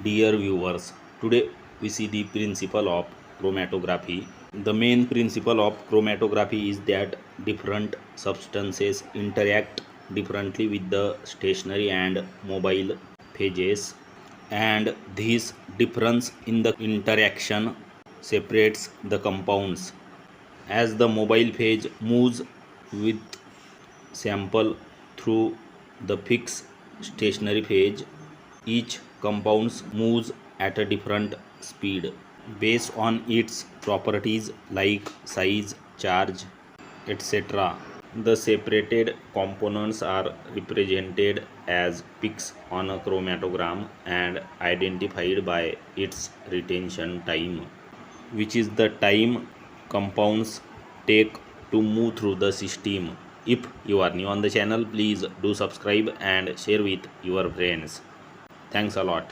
Dear viewers, today we see the principle of chromatography. The main principle of chromatography is that different substances interact differently with the stationary and mobile phases, and this difference in the interaction separates the compounds. As the mobile phase moves with sample through the fixed stationary phase, each compound moves at a different speed based on its properties like size, charge, etc. The separated components are represented as peaks on a chromatogram and identified by its retention time, which is the time compounds take to move through the system. If you are new on the channel, please do subscribe and share with your friends. Thanks a lot.